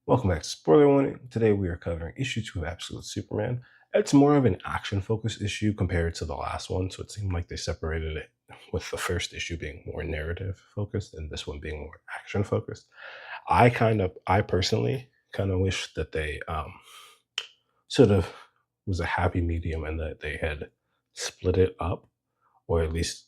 Welcome back to Spoiler Warning. Today we are covering issue 2 of Absolute Superman. It's more of an action focused issue compared to the last one, so it seemed like they separated it with the first issue being more narrative focused and this one being more action focused. I personally kind of wish that they sort of was a happy medium and that they had split it up or at least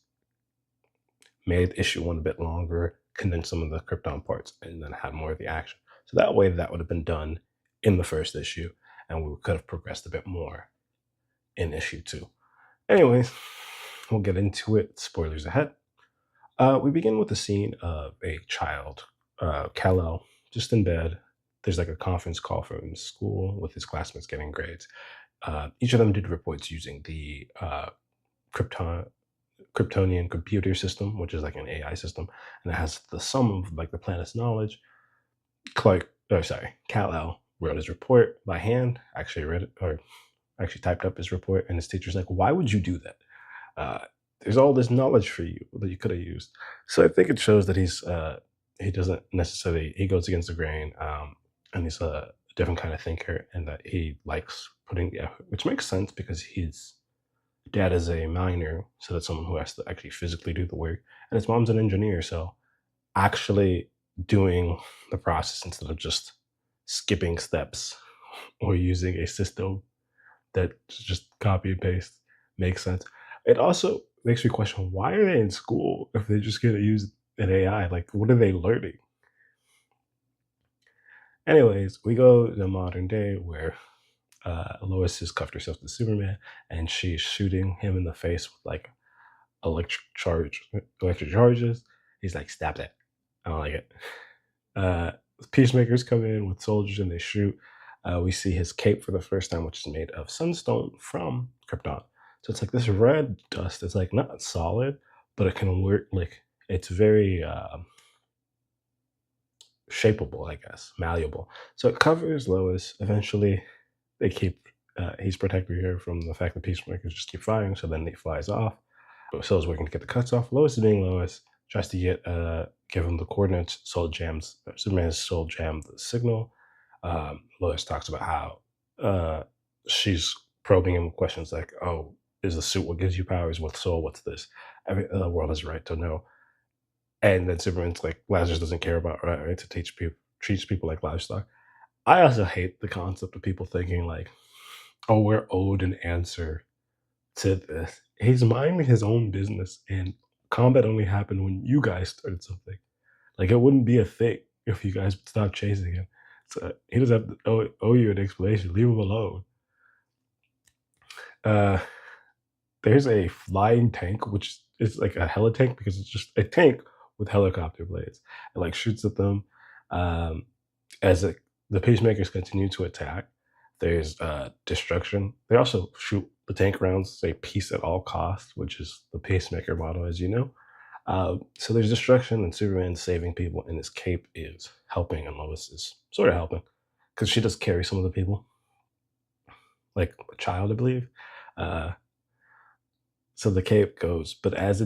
made issue 1 a bit longer, condensed some of the Krypton parts, and then had more of the action. So that way, that would have been done in the first issue, and we could have progressed a bit more in issue 2. Anyways, we'll get into it. Spoilers ahead. We begin with a scene of a child, Kal-El, just in bed. There's like a conference call from school with his classmates getting grades. Each of them did reports using the Krypton Kryptonian computer system, which is like an AI system, and it has the sum of like the planet's knowledge. Kal-El wrote his report by hand. Actually read it or actually typed up his report, and his teacher's like, "Why would you do that? Uh, there's all this knowledge for you that you could have used." So I think it shows that he doesn't necessarily he goes against the grain, and he's a different kind of thinker, and that he likes putting the effort, which makes sense because his dad is a miner, so that's someone who has to actually physically do the work, and his mom's an engineer, so actually doing the process instead of just skipping steps or using a system that just copy and paste makes sense. It also makes me question, why are they in school if they're just gonna use an AI? Like, what are they learning? Anyways, we go to modern day where Lois has cuffed herself to Superman, and she's shooting him in the face with like electric charges. He's like, "Stop that! I don't like it." Uh, Peacemakers come in with soldiers and they shoot. We see his cape for the first time, which is made of sunstone from Krypton. So it's like this red dust. It's like not solid, but it can work. Like it's very shapeable, I guess, malleable. So it covers Lois. Eventually, they keep. He's protecting her from the fact that peacemakers just keep firing. So then he flies off. So is working to get the cuts off. Lois is being Lois. Tries to give him the coordinates. Superman's soul jammed the signal. Lois talks about how she's probing him with questions like, "Oh, is the suit what gives you powers? What's soul? What's this? Every the world has a right to know." And then Superman's like, "Lazarus doesn't care about right to teach people treats people like livestock." I also hate the concept of people thinking like, "Oh, we're owed an answer to this." He's minding his own business, and combat only happened when you guys started something. Like it wouldn't be a thing if you guys stopped chasing him. So he doesn't have to owe you an explanation. Leave him alone. Uh, there's a flying tank, which is like a heli tank because it's just a tank with helicopter blades. It like shoots at them. Um, as the peacemakers continue to attack, there's destruction. They also shoot the tank rounds, say peace at all costs, which is the pacemaker model, as you know. So there's destruction, and Superman saving people, and his cape is helping, and Lois is sort of helping because she does carry some of the people, like a child, I believe. Uh, so the cape goes, but as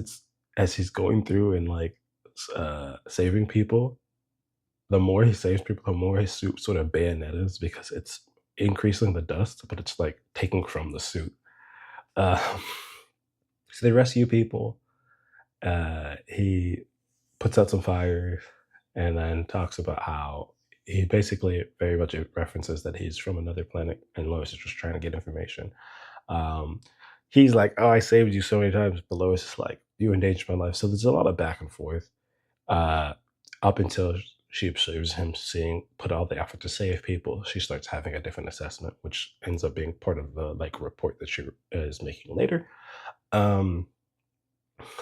he's going through and like saving people, the more he saves people, the more his suit sort of bayonetters because it's increasing the dust, but it's like taking from the suit. Uh, so they rescue people. He puts out some fires and then talks about how he basically very much references that he's from another planet and Lois is just trying to get information. Um, he's like, "Oh, I saved you so many times," but Lois is like, "You endangered my life." So there's a lot of back and forth uh, up until she observes him seeing put all the effort to save people. She starts having a different assessment, which ends up being part of the like report that she is making later. Um,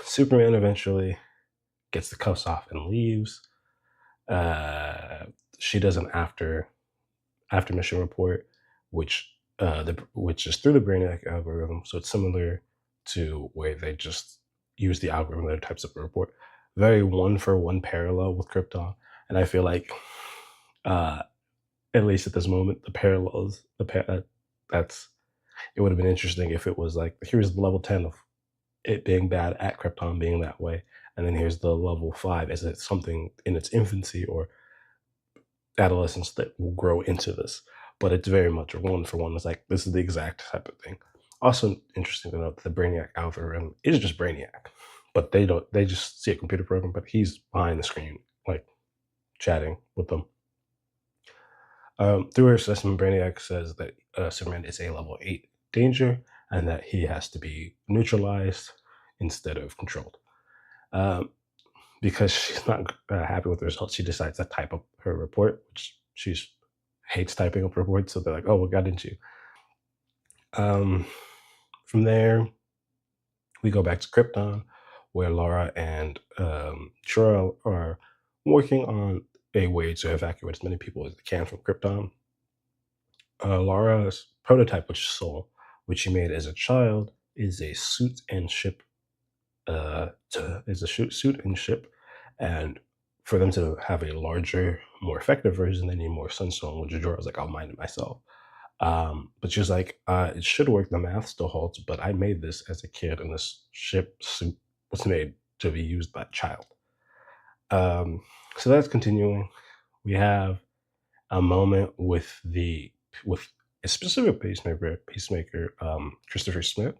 Superman eventually gets the cuffs off and leaves. Uh, she does an after mission report, which which is through the Brainiac algorithm. So it's similar to where they just use the algorithm in other types of report. Very one for one parallel with Krypton, and I feel like uh, at least at this moment, the parallels that's it would have been interesting if it was like here's the level 10 of it being bad at Krypton being that way, and then here's the level 5 as it's something in its infancy or adolescents that will grow into this, but it's very much a one for one. It's like this is the exact type of thing. Also interesting to note that the Brainiac algorithm is just Brainiac, but they just see a computer program, but he's behind the screen, like chatting with them. Through her assessment, Brainiac says that Superman is a level 8 danger and that he has to be neutralized instead of controlled. Um, because she's not happy with the results, she decides to type up her report, which she hates typing up reports. So they're like, "Oh, what got into you?" Um, from there, we go back to Krypton, where Laura and Jor are working on a way to evacuate as many people as they can from Krypton. Laura's prototype, which is Soul, which she made as a child, is a suit and ship. Is a suit and ship, and for them to have a larger, more effective version, they need more sunstone. Which Jorah was like, "I'll mind it myself." But she was like, "It should work. The math still holds, but I made this as a kid, and this ship suit was made to be used by a child." Um, so that's continuing. We have a moment with a specific peacemaker, Christopher Smith.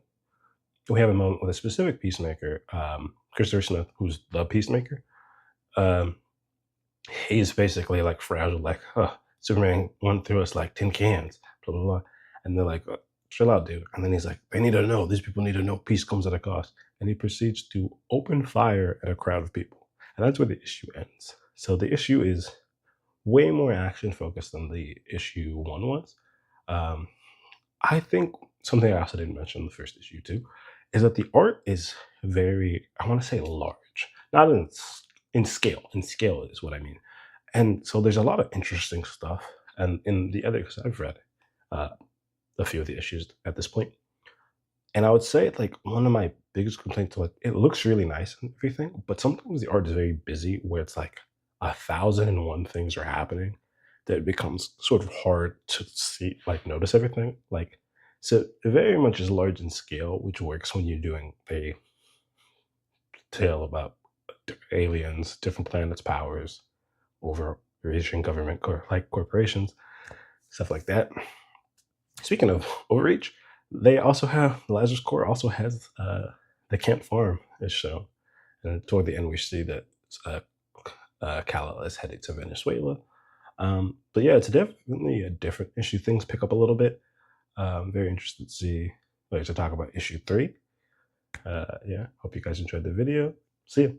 We have a moment with a specific peacemaker, Christopher Smith, who's the peacemaker. Um, he's basically like fragile, like, Superman went through us like tin cans, blah blah blah. And they're like, chill out, dude. And then he's like, they need to know. These people need to know peace comes at a cost. And he proceeds to open fire at a crowd of people. And that's where the issue ends. So the issue is way more action focused than the issue one was. Um, I think something I also didn't mention in the first issue too is that the art is very, I want to say large, not in scale. In scale is what I mean. And so there's a lot of interesting stuff. And in the other, because I've read uh, a few of the issues at this point, and I would say like one of my biggest complaints, like it looks really nice and everything, but sometimes the art is very busy, where it's like 1,001 things are happening, that it becomes sort of hard to see, like notice everything. Like, so it very much is large in scale, which works when you're doing a tale about aliens, different planets, powers, over Asian government like corporations, stuff like that. Speaking of overreach, they also have Lazarus Core also has the Camp Farm is shown, and toward the end we see that uh, Kal-El is headed to Venezuela. But yeah, it's definitely a different issue. Things pick up a little bit. I'm very interested to see, like, to talk about issue 3. Yeah, hope you guys enjoyed the video. See you.